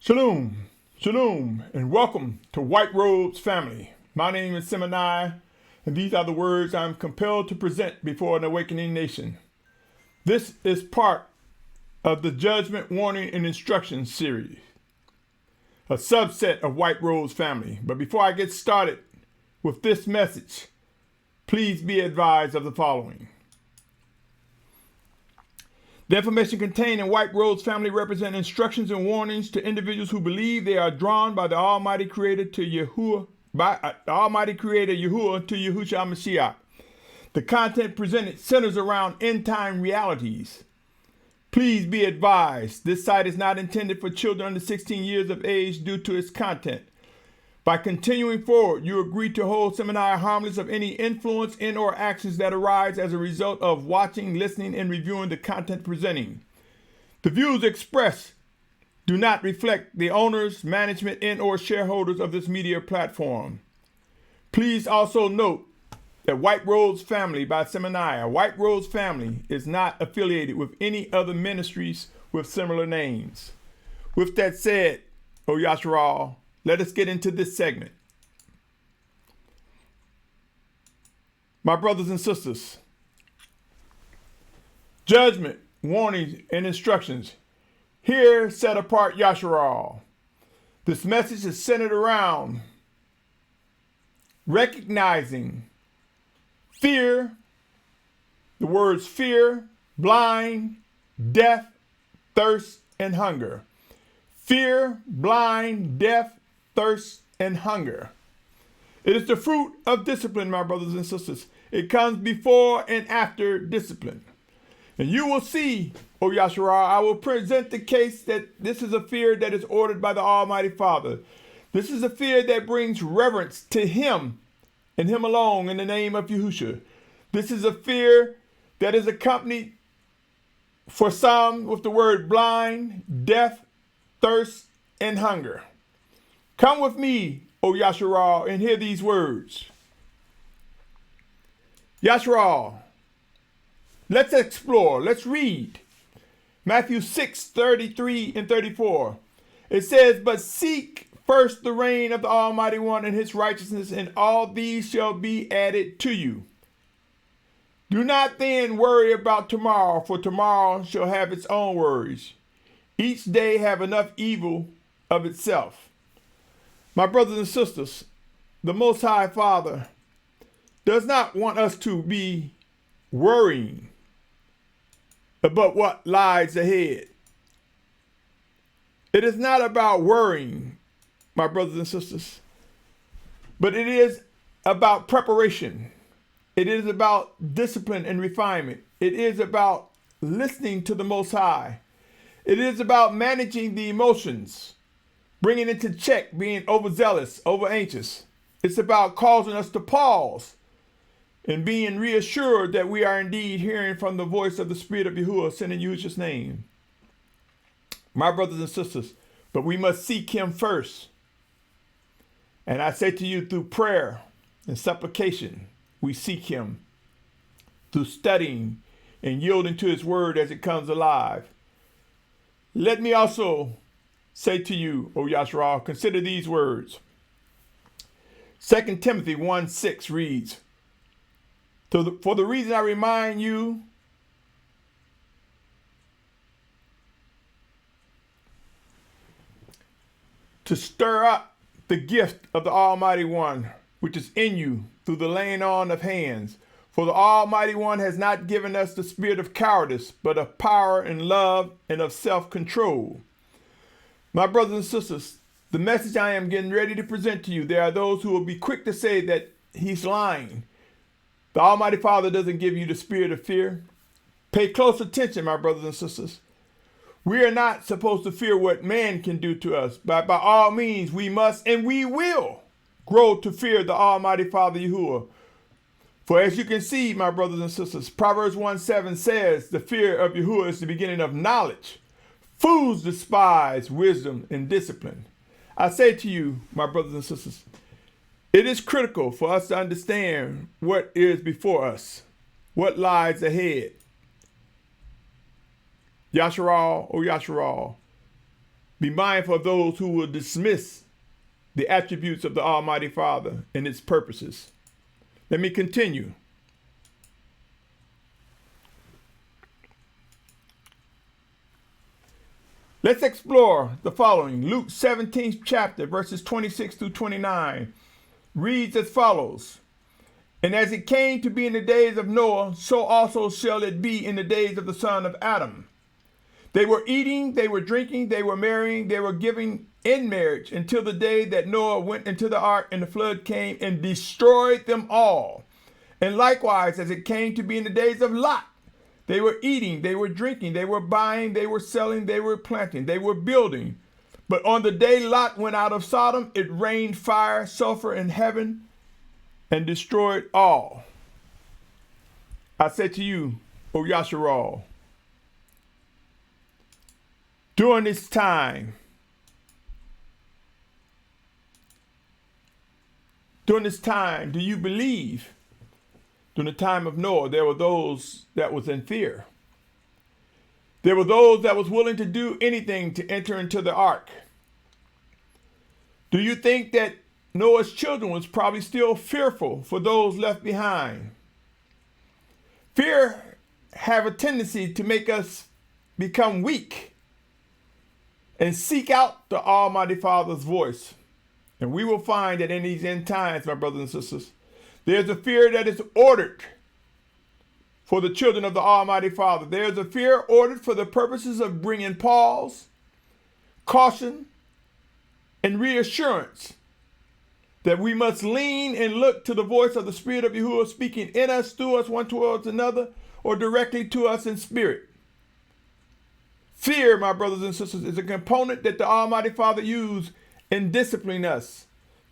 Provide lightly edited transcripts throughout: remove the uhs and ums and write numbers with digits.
Shalom, shalom, and welcome to White Robes family. My name is Symmanayah, and these are the words I am compelled to present before an awakening nation. This is part of the Judgment, Warning, and Instruction series, a subset of White Robes family. But before I get started with this message, please be advised of the following. The information contained in White Robes family represent instructions and warnings to individuals who believe they are drawn by the Almighty Creator to Yahuah, Yahuah to Yahushua Mashyach. The content presented centers around end-time realities. Please be advised, this site is not intended for children under 16 years of age due to its content. By continuing forward, you agree to hold Symmanayah harmless of any influence in or actions that arise as a result of watching, listening, and reviewing the content presenting. The views expressed do not reflect the owners, management, and or shareholders of this media platform. Please also note that White Robes Family by Symmanayah, White Robes Family is not affiliated with any other ministries with similar names. With that said, O Yashar'al, let us get into this segment. My brothers and sisters, judgment, warnings, and instructions. Here set apart Yashar'al. This message is centered around recognizing fear, the words fear, blind, death, thirst, and hunger. Fear, blind, death, thirst, and hunger. It is the fruit of discipline, my brothers and sisters. It comes before and after discipline. And you will see, O Yashar'al, I will present the case that this is a fear that is ordered by the Almighty Father. This is a fear that brings reverence to Him and Him alone in the name of Yahusha. This is a fear that is accompanied for some with the word blind, death, thirst, and hunger. Come with me, O Yashar'al, and hear these words. Yashar'al, let's explore, let's read. Matthew 6:33 and 34. It says, but seek first the reign of the Almighty One and His righteousness, and all these shall be added to you. Do not then worry about tomorrow, for tomorrow shall have its own worries. Each day have enough evil of itself. My brothers and sisters, the Most High Father does not want us to be worrying about what lies ahead. It is not about worrying, my brothers and sisters, but it is about preparation. It is about discipline and refinement. It is about listening to the Most High. It is about managing the emotions, bringing into check, being overzealous, over anxious. It's about causing us to pause and being reassured that we are indeed hearing from the voice of the Spirit of Yahuah sent in Yahushua's name. My brothers and sisters, but we must seek Him first. And I say to you, through prayer and supplication, we seek Him. Through studying and yielding to His word as it comes alive. Let me also say to you, O Yashar'al, consider these words. 2 Timothy 1:6 reads, for the reason I remind you to stir up the gift of the Almighty One, which is in you through the laying on of hands. For the Almighty One has not given us the spirit of cowardice, but of power and love and of self-control. My brothers and sisters, the message I am getting ready to present to you, there are those who will be quick to say that he's lying. The Almighty Father doesn't give you the spirit of fear. Pay close attention, my brothers and sisters. We are not supposed to fear what man can do to us, but by all means we must and we will grow to fear the Almighty Father Yahuah. For as you can see, my brothers and sisters, Proverbs 1:7 says, the fear of Yahuah is the beginning of knowledge. Fools despise wisdom and discipline. I say to you, my brothers and sisters, it is critical for us to understand what is before us, what lies ahead. Yashar'al, O Yashar'al, Be mindful of those who will dismiss the attributes of the Almighty Father and its purposes. Let me continue. Let's explore the following. Luke 17th chapter, verses 26 through 29, reads as follows. And as it came to be in the days of Noah, so also shall it be in the days of the son of Adam. They were eating, they were drinking, they were marrying, they were giving in marriage until the day that Noah went into the ark, and the flood came and destroyed them all. And likewise, as it came to be in the days of Lot, they were eating, they were drinking, they were buying, they were selling, they were planting, they were building. But on the day Lot went out of Sodom, it rained fire, sulfur in heaven, and destroyed all. I said to you, O Yashar'al, during this time, do you believe? During the time of Noah, there were those that was in fear. There were those that was willing to do anything to enter into the ark. Do you think that Noah's children was probably still fearful for those left behind? Fear have a tendency to make us become weak and seek out the Almighty Father's voice. And we will find that in these end times, my brothers and sisters, there's a fear that is ordered for the children of the Almighty Father. There's a fear ordered for the purposes of bringing pause, caution, and reassurance that we must lean and look to the voice of the Spirit of Yahuah speaking in us, through us, one towards another, or directly to us in spirit. Fear, my brothers and sisters, is a component that the Almighty Father used in disciplining us.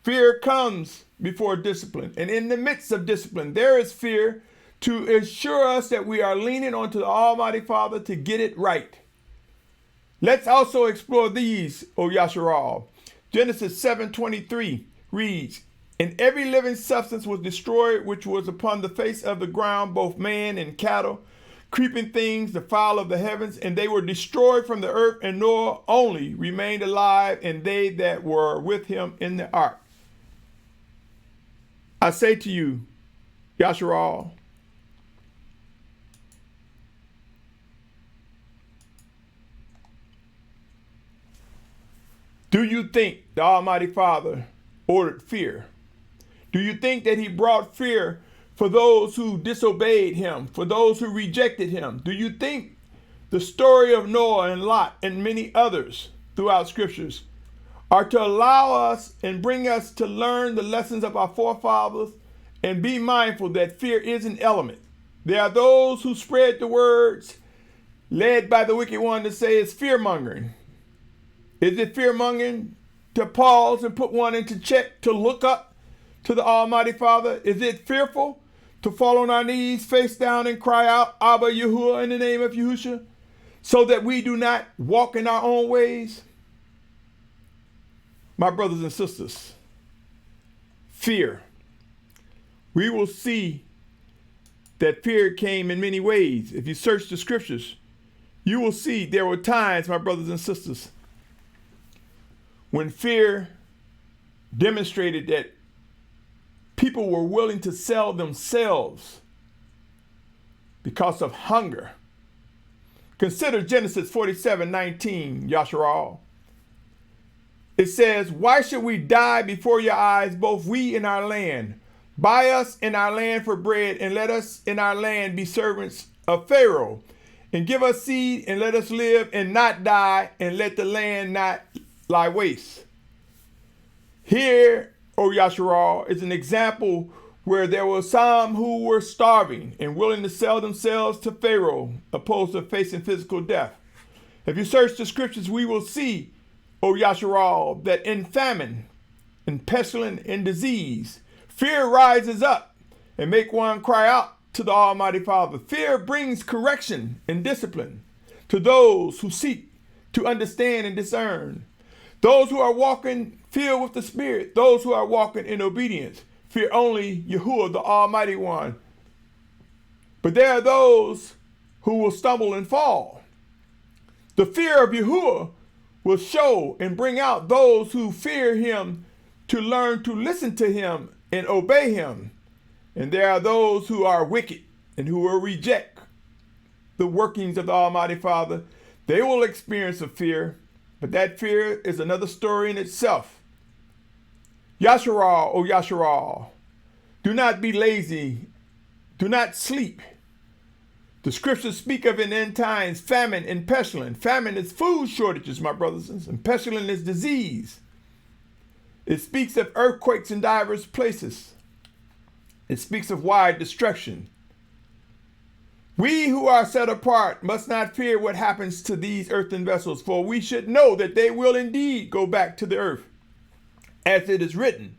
Fear comes before discipline. And in the midst of discipline, there is fear to assure us that we are leaning onto the Almighty Father to get it right. Let's also explore these, O Yashar'al. Genesis 7:23 reads, And every living substance was destroyed, which was upon the face of the ground, both man and cattle, creeping things, the fowl of the heavens, and they were destroyed from the earth, and Noah only remained alive, and they that were with him in the ark. I say to you, Yashar'al, do you think the Almighty Father ordered fear? Do you think that he brought fear for those who disobeyed him, for those who rejected him? Do you think the story of Noah and Lot and many others throughout scriptures are to allow us and bring us to learn the lessons of our forefathers and be mindful that fear is an element? There are those who spread the words led by the wicked one to say it's fear-mongering. Is it fear-mongering to pause and put one into check, to look up to the Almighty Father? Is it fearful to fall on our knees, face down, and cry out, Abba Yahuah, in the name of Yahusha, so that we do not walk in our own ways? My brothers and sisters, fear. We will see that fear came in many ways. If you search the scriptures, you will see there were times, my brothers and sisters, when fear demonstrated that people were willing to sell themselves because of hunger. Consider Genesis 47:19, Yashar'al. It says, Why should we die before your eyes, both we and our land? Buy us in our land for bread, and let us in our land be servants of Pharaoh. And give us seed, and let us live and not die, and let the land not lie waste. Here, O Yashar'al, is an example where there were some who were starving and willing to sell themselves to Pharaoh, opposed to facing physical death. If you search the scriptures, we will see, O Yashar'al, that in famine, in pestilence, and disease, fear rises up and make one cry out to the Almighty Father. Fear brings correction and discipline to those who seek to understand and discern. Those who are walking filled with the Spirit, those who are walking in obedience, fear only Yahuah, the Almighty One. But there are those who will stumble and fall. The fear of Yahuah will show and bring out those who fear him to learn to listen to him and obey him. And there are those who are wicked and who will reject the workings of the Almighty Father. They will experience a fear, but that fear is another story in itself. Yashar'al, O Yashar'al, do not be lazy, do not sleep. The scriptures speak of in end times famine and pestilence. Famine is food shortages, my brothers, and pestilence is disease. It speaks of earthquakes in diverse places. It speaks of wide destruction. We who are set apart must not fear what happens to these earthen vessels, for we should know that they will indeed go back to the earth, as it is written.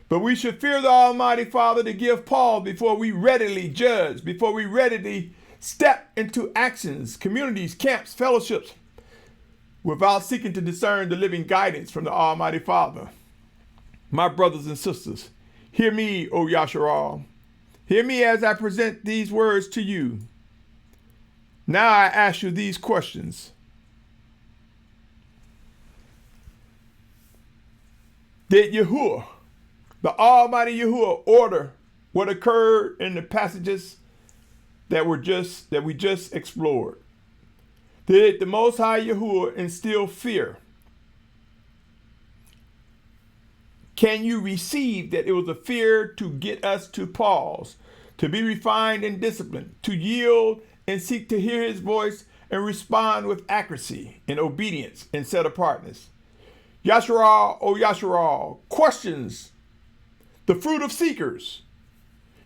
But we should fear the Almighty Father to give pause before we readily judge, before we readily step into actions, communities, camps, fellowships, without seeking to discern the living guidance from the Almighty Father. My brothers and sisters, hear me, O Yashar'al. Hear me as I present these words to you. Now I ask you these questions. Did Yahuah, the Almighty Yahuah, order what occurred in the passages that we just explored? Did the Most High Yahuah instill fear? Can you receive that it was a fear to get us to pause, to be refined and disciplined, to yield and seek to hear his voice and respond with accuracy and obedience and set apartness? Yashar'al, O Yashar'al, questions the fruit of seekers.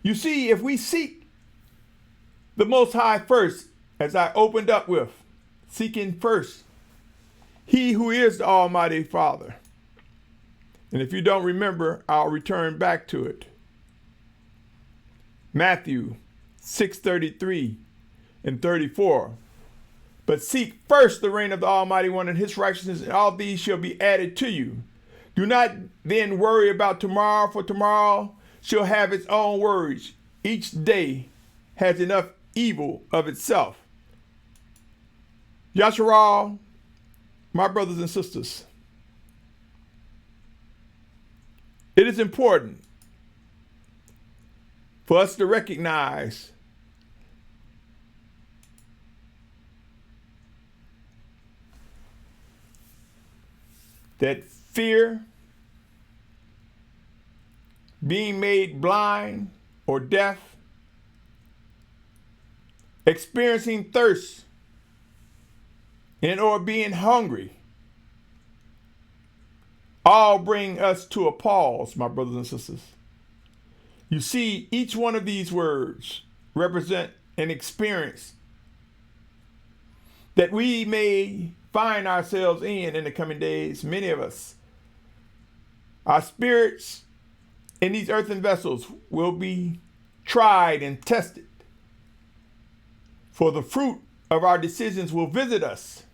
You see, if we seek the Most High first, as I opened up with, seeking first he who is the Almighty Father. And if you don't remember, I'll return back to it. Matthew 6:33 and 34. But seek first the reign of the Almighty One and his righteousness, and all these shall be added to you. Do not then worry about tomorrow, for tomorrow shall have its own worries. Each day has enough evil of itself. Yashar'al, my brothers and sisters, it is important for us to recognize that fear, being made blind or deaf, experiencing thirst, and or being hungry, all bring us to a pause, my brothers and sisters. You see, each one of these words represent an experience that we may find ourselves in the coming days. Many of us, our spirits in these earthen vessels will be tried and tested, for the fruit of our decisions will visit us.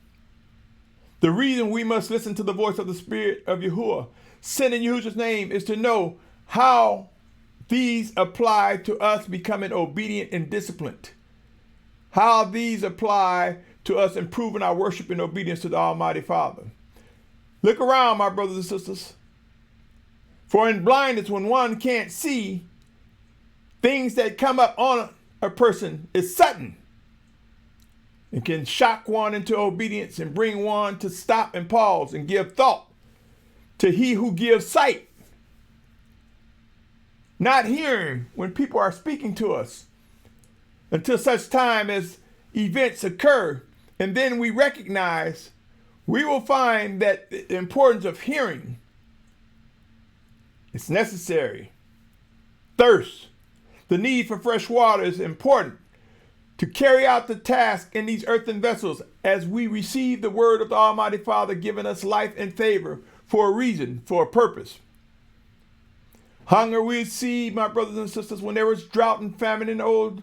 The reason we must listen to the voice of the Spirit of Yahuah, sent in Yahusha's name, is to know how these apply to us becoming obedient and disciplined. How these apply to us improving our worship and obedience to the Almighty Father. Look around, my brothers and sisters. For in blindness, when one can't see, things that come up on a person is sudden. It can shock one into obedience and bring one to stop and pause and give thought to he who gives sight. Not hearing when people are speaking to us until such time as events occur, and then we recognize, we will find that the importance of hearing is necessary. Thirst, the need for fresh water, is important to carry out the task in these earthen vessels as we receive the word of the Almighty Father giving us life and favor for a reason, for a purpose. Hunger, we see, my brothers and sisters, when there was drought and famine in old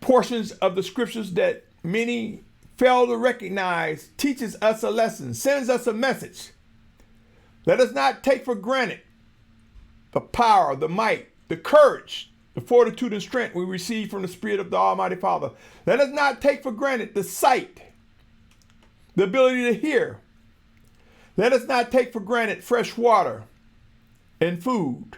portions of the scriptures that many fail to recognize, teaches us a lesson, sends us a message. Let us not take for granted the power, the might, the courage, the fortitude and strength we receive from the Spirit of the Almighty Father. Let us not take for granted the sight, the ability to hear. Let us not take for granted fresh water and food.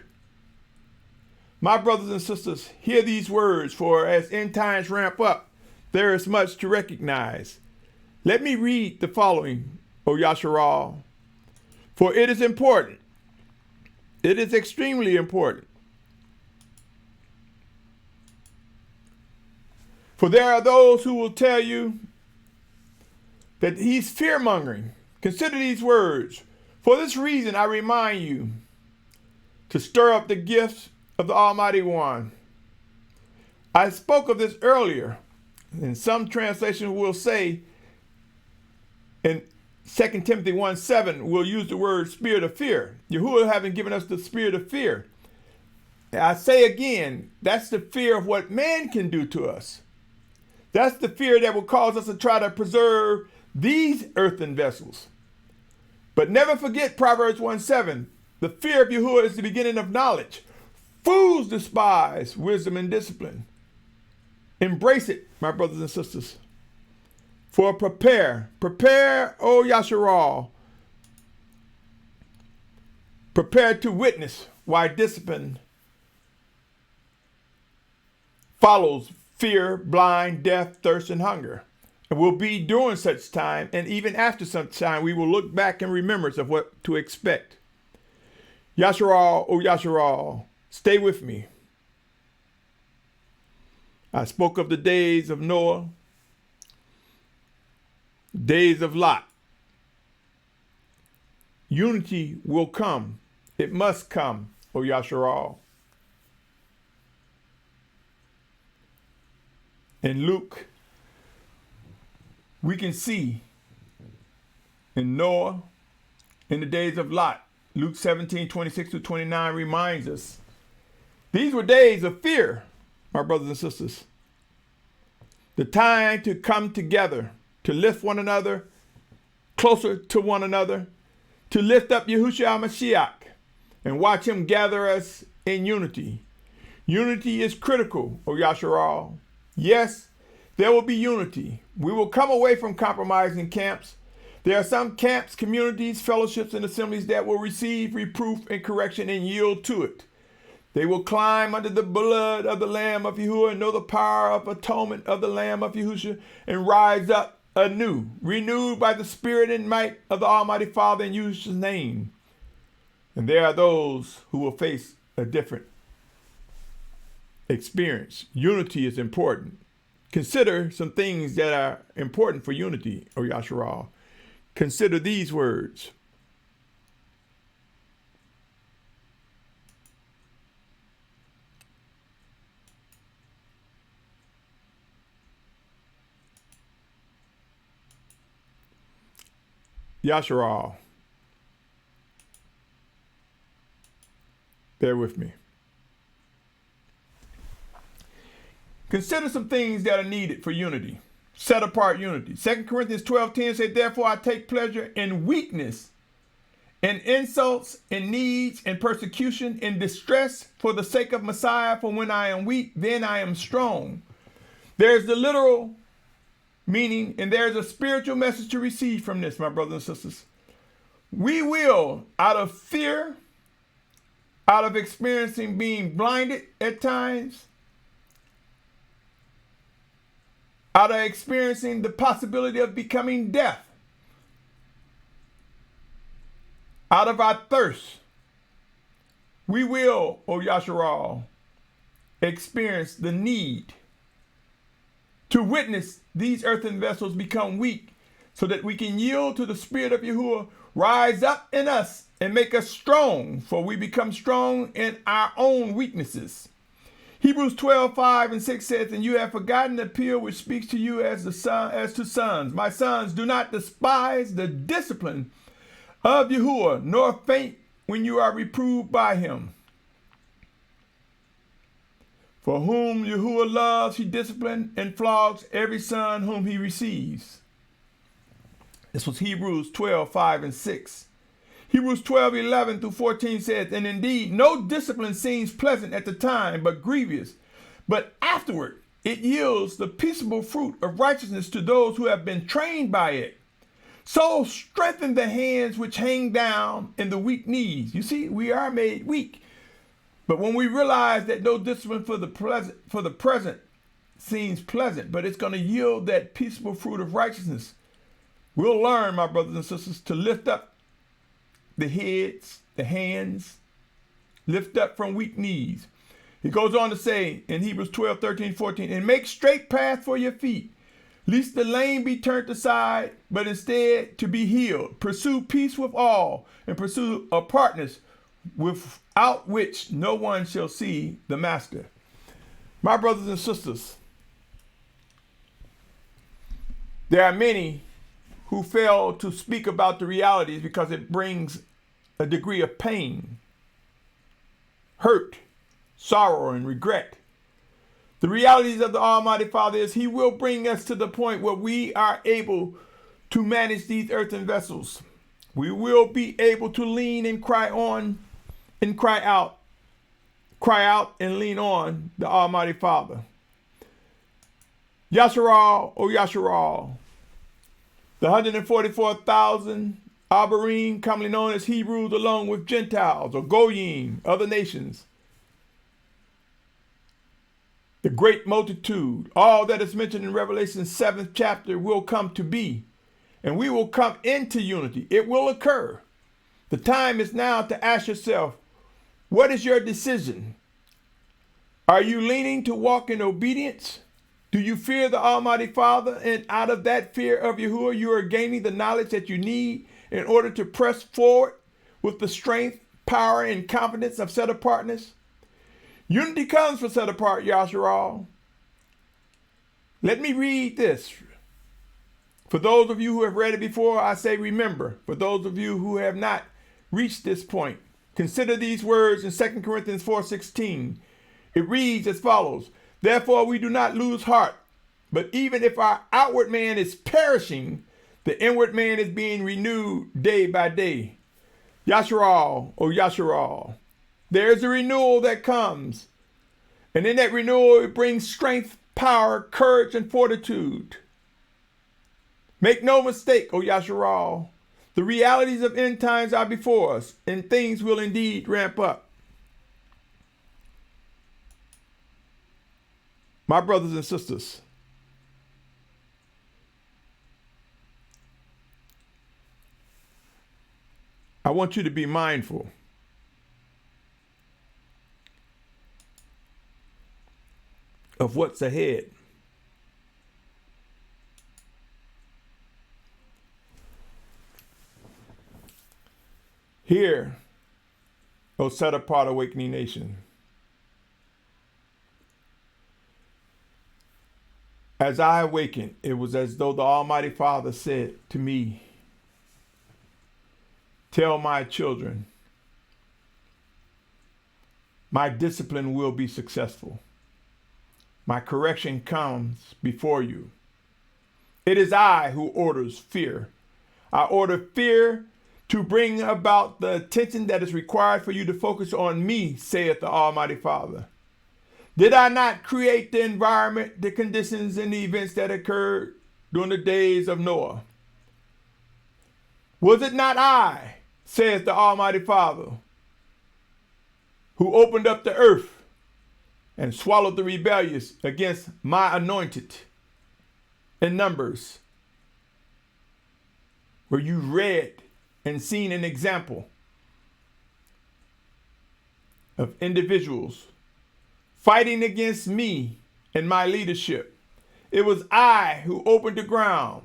My brothers and sisters, hear these words, for as end times ramp up, there is much to recognize. Let me read the following, O Yashar'al, for it is important. It is extremely important. For there are those who will tell you that he's fear-mongering. Consider these words. For this reason, I remind you to stir up the gifts of the Almighty One. I spoke of this earlier. And some translations will say in 2 Timothy 1:7, we'll use the word spirit of fear. Yahuah having given us the spirit of fear. I say again, that's the fear of what man can do to us. That's the fear that will cause us to try to preserve these earthen vessels. But never forget Proverbs 1:7. The fear of Yahuah is the beginning of knowledge. Fools despise wisdom and discipline. Embrace it, my brothers and sisters. For prepare, O Yashar'al. Prepare to witness why discipline follows fear, blind, death, thirst, and hunger. And will be during such time, and even after such time, we will look back in remembrance of what to expect. Yashar'al, O Yashar'al, stay with me. I spoke of the days of Noah, days of Lot. Unity will come. It must come, O Yashar'al. In Luke, we can see in Noah, in the days of Lot, Luke 17:26-29 reminds us, these were days of fear, my brothers and sisters. The time to come together, to lift one another closer to one another, to lift up Yahushua Mashyach and watch him gather us in unity. Unity is critical, O Yashar'al. Yes, there will be unity. We will come away from compromising camps. There are some camps, communities, fellowships, and assemblies that will receive reproof and correction and yield to it. They will climb under the blood of the Lamb of Yahuah and know the power of atonement of the Lamb of Yahusha and rise up anew, renewed by the spirit and might of the Almighty Father in Yahusha's name. And there are those who will face a different experience. Unity is important. Consider some things that are important for unity, O Yashar'al. Consider these words. Yashar'al, bear with me. Consider some things that are needed for unity. Set apart unity. 2 Corinthians 12:10 says, therefore I take pleasure in weakness, in insults, in needs, in persecution, in distress for the sake of Messiah. For when I am weak, then I am strong. There's the literal meaning, and there's a spiritual message to receive from this, my brothers and sisters. We will, out of fear, out of experiencing being blinded at times, out of experiencing the possibility of becoming deaf, out of our thirst, we will, O Yashar'al, experience the need to witness these earthen vessels become weak so that we can yield to the Spirit of Yahuah, rise up in us and make us strong, for we become strong in our own weaknesses. Hebrews 12:5-6 says, and you have forgotten the appeal which speaks to you as to sons. My sons, do not despise the discipline of Yahuah, nor faint when you are reproved by him. For whom Yahuah loves, he disciplines and flogs every son whom he receives. This was Hebrews 12:5-6. Hebrews 12:11-14 says, and indeed, no discipline seems pleasant at the time, but grievous. But afterward, it yields the peaceable fruit of righteousness to those who have been trained by it. So strengthen the hands which hang down and the weak knees. You see, we are made weak. But when we realize that no discipline for the present seems pleasant, but it's going to yield that peaceable fruit of righteousness, we'll learn, my brothers and sisters, to lift up the heads, the hands, lift up from weak knees. He goes on to say in Hebrews 12, 13, 14, and make straight path for your feet, lest the lame be turned aside, but instead to be healed. Pursue peace with all, and pursue a partners without which no one shall see the master. My brothers and sisters, there are many who fail to speak about the realities because it brings a degree of pain, hurt, sorrow, and regret. The realities of the Almighty Father is He will bring us to the point where we are able to manage these earthen vessels. We will be able to lean and cry on and cry out and lean on the Almighty Father. Yashar'al, O Yashar'al, the 144,000 Abrahym, commonly known as Hebrews, along with Gentiles or Goym, other nations, the great multitude, all that is mentioned in Revelation 7th chapter will come to be, and we will come into unity. It will occur. The time is now to ask yourself, what is your decision? Are you leaning to walk in obedience? Do you fear the Almighty Father? And out of that fear of Yahuah, you are gaining the knowledge that you need in order to press forward with the strength, power, and confidence of set apartness. Unity comes from set apart, Yashar'al. Let me read this. For those of you who have read it before, I say remember. For those of you who have not reached this point, consider these words in 2 Corinthians 4:16. It reads as follows: Therefore we do not lose heart, but even if our outward man is perishing, the inward man is being renewed day by day. Yashar'al, O Yashar'al. There's a renewal that comes. And in that renewal, it brings strength, power, courage, and fortitude. Make no mistake, O Yashar'al. The realities of end times are before us, and things will indeed ramp up. My brothers and sisters, I want you to be mindful of what's ahead. Here, O set apart awakening nation, as I awakened, it was as though the Almighty Father said to me, tell my children, my discipline will be successful. My correction comes before you. It is I who orders fear. I order fear to bring about the attention that is required for you to focus on me, saith the Almighty Father. Did I not create the environment, the conditions, and the events that occurred during the days of Noah? Was it not I, saith the Almighty Father, who opened up the earth and swallowed the rebellious against my anointed? In Numbers, where you read and seen an example of individuals fighting against me and my leadership. It was I who opened the ground.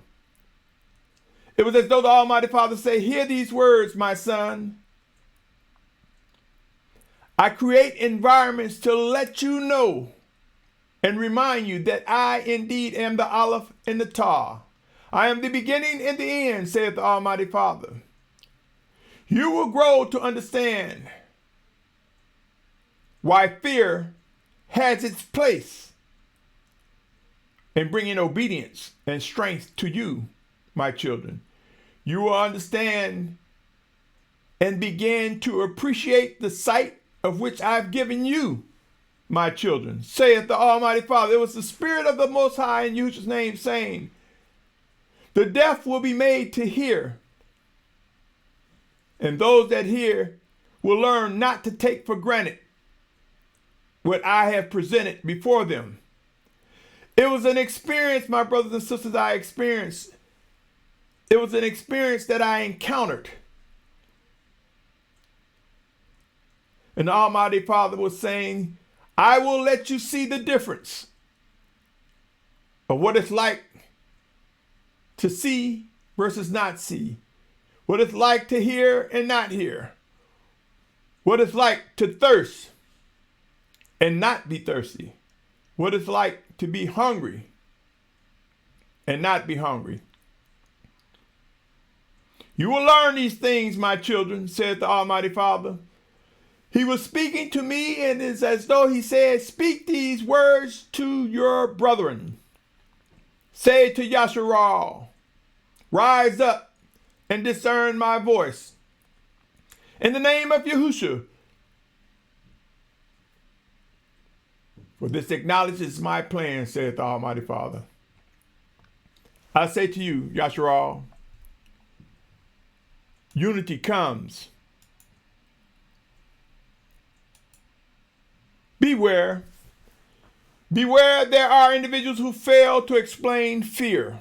It was as though the Almighty Father said, hear these words, my son. I create environments to let you know and remind you that I indeed am the Aleph and the Tav. I am the beginning and the end, saith the Almighty Father. You will grow to understand why fear has its place in bringing obedience and strength to you, my children. You will understand and begin to appreciate the sight of which I've given you, my children, saith the Almighty Father. It was the Spirit of the Most High in Yahusha's name saying, The deaf will be made to hear, and those that hear will learn not to take for granted what I have presented before them. It was an experience, my brothers and sisters, I experienced. It was an experience that I encountered. And the Almighty Father was saying, I will let you see the difference of what it's like to see versus not see. What it's like to hear and not hear. What it's like to thirst and not be thirsty. What it's like to be hungry and not be hungry. You will learn these things, my children, said the Almighty Father. He was speaking to me, and it's as though he said, speak these words to your brethren. Say to Yashar'al, rise up and discern my voice. In the name of Yahushua, for this acknowledges my plan, saith the Almighty Father. I say to you, Yashar'al, unity comes. Beware. Beware, there are individuals who fail to explain fear.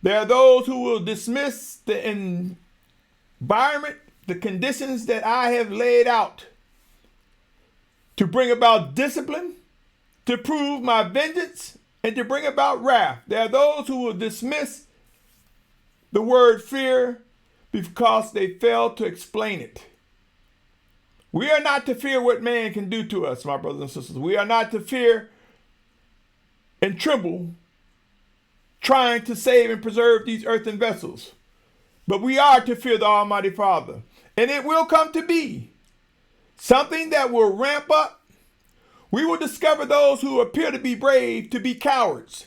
There are those who will dismiss the environment, the conditions that I have laid out to bring about discipline, to prove my vengeance, and to bring about wrath. There are those who will dismiss the word fear because they fail to explain it. We are not to fear what man can do to us, my brothers and sisters. We are not to fear and tremble trying to save and preserve these earthen vessels. But we are to fear the Almighty Father. And it will come to be something that will ramp up. We will discover those who appear to be brave to be cowards.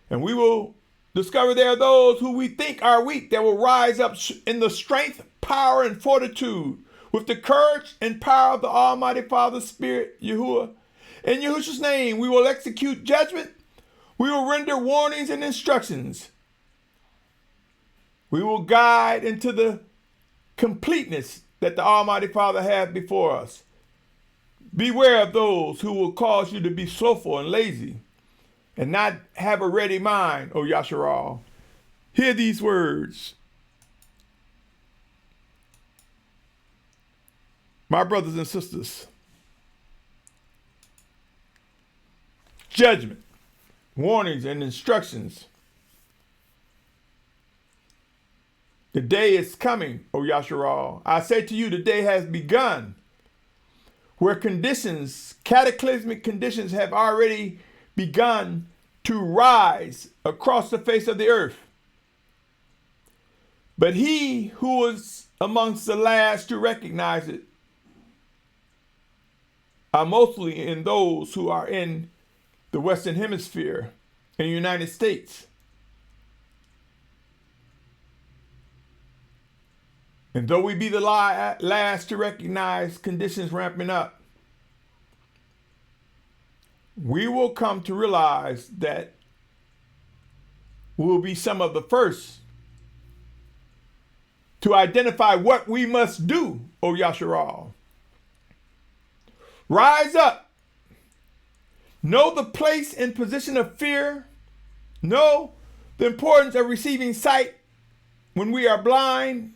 And we will discover there are those who we think are weak that will rise up in the strength, power, and fortitude with the courage and power of the Almighty Father, Spirit, Yahuah. In Yahushua's name, we will execute judgment. We will render warnings and instructions. We will guide into the completeness that the Almighty Father has before us. Beware of those who will cause you to be slothful and lazy and not have a ready mind, O Yashar'al. Hear these words. My brothers and sisters, judgment, warnings, and instructions. The day is coming, O Yashar'al. I say to you, the day has begun, where conditions, cataclysmic conditions, have already begun to rise across the face of the earth. But he who was amongst the last to recognize it are mostly in those who are in the Western Hemisphere in the United States. And though we be the last to recognize conditions ramping up, we will come to realize that we'll be some of the first to identify what we must do, O Yashar'al. Rise up. Know the place and position of fear. Know the importance of receiving sight when we are blind,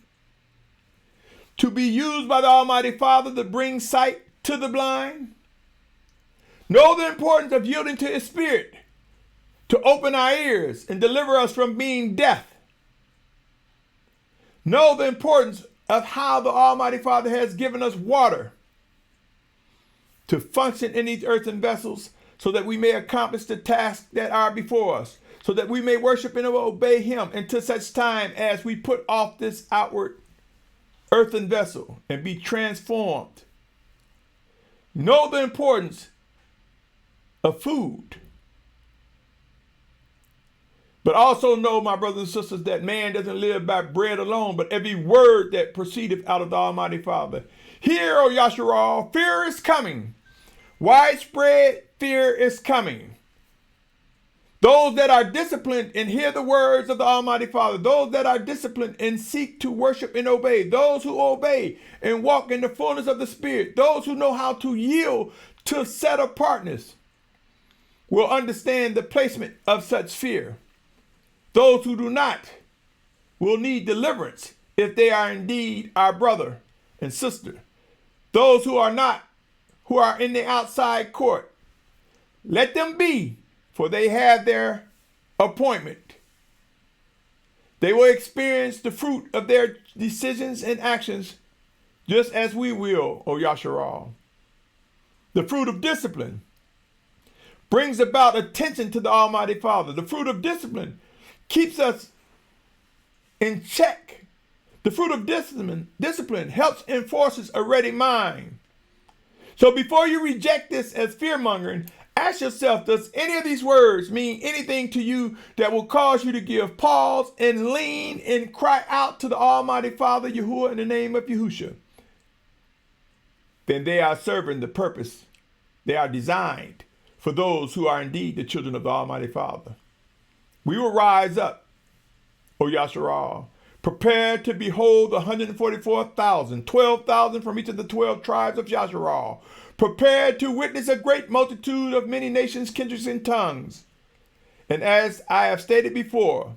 to be used by the Almighty Father to bring sight to the blind. Know the importance of yielding to His Spirit to open our ears and deliver us from being deaf. Know the importance of how the Almighty Father has given us water to function in these earthen vessels so that we may accomplish the tasks that are before us, so that we may worship and obey Him until such time as we put off this outward earthen vessel and be transformed. Know the importance of food. But also know, my brothers and sisters, that man doesn't live by bread alone, but every word that proceedeth out of the Almighty Father. Hear, O Yashar'al, fear is coming. Widespread fear is coming. Those that are disciplined and hear the words of the Almighty Father. Those that are disciplined and seek to worship and obey. Those who obey and walk in the fullness of the Spirit. Those who know how to yield to set apartness will understand the placement of such fear. Those who do not will need deliverance if they are indeed our brother and sister. Those who are not, who are in the outside court, let them be, for they have their appointment. They will experience the fruit of their decisions and actions just as we will, O Yashar'al. The fruit of discipline brings about attention to the Almighty Father. The fruit of discipline keeps us in check. The fruit of discipline helps enforces a ready mind. So before you reject this as fear-mongering, ask yourself, does any of these words mean anything to you that will cause you to give pause and lean and cry out to the Almighty Father Yahuah in the name of Yahusha? Then they are serving the purpose. They are designed for those who are indeed the children of the Almighty Father. We will rise up, O Yashar'al, prepared to behold the 144,000, 12,000 from each of the 12 tribes of Yashar'al, prepared to witness a great multitude of many nations, kindreds, and tongues. And as I have stated before,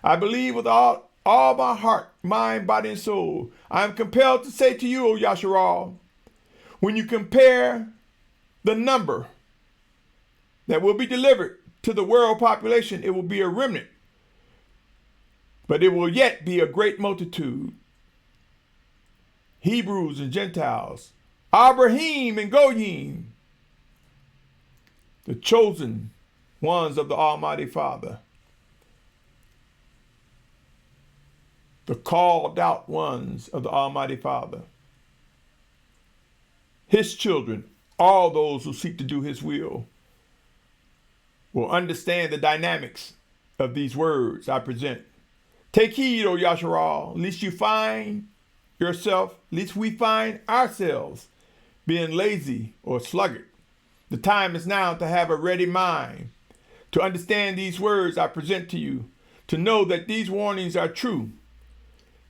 I believe with all my heart, mind, body, and soul, I am compelled to say to you, O Yashar'al, when you compare the number that will be delivered to the world population, it will be a remnant, but it will yet be a great multitude. Hebrews and Gentiles, Abrahym and Goym, the chosen ones of the Almighty Father, the called out ones of the Almighty Father, his children, all those who seek to do his will understand the dynamics of these words I present. Take heed, O Yashar'al, lest you find yourself, lest we find ourselves being lazy or sluggard. The time is now to have a ready mind, to understand these words I present to you, to know that these warnings are true.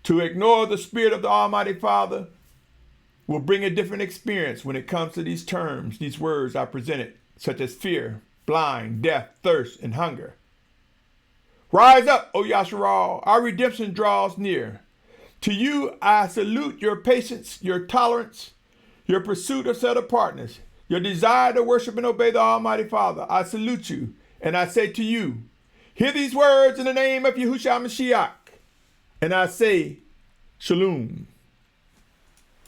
To ignore the Spirit of the Almighty Father will bring a different experience when it comes to these terms, these words I presented, such as fear, blind, death, thirst, and hunger. Rise up, O Yashar'al, our redemption draws near. To you I salute your patience, your tolerance, your pursuit of set apartness, your desire to worship and obey the Almighty Father. I salute you, and I say to you, hear these words in the name of Yahushua Mashyach, and I say, Shalum.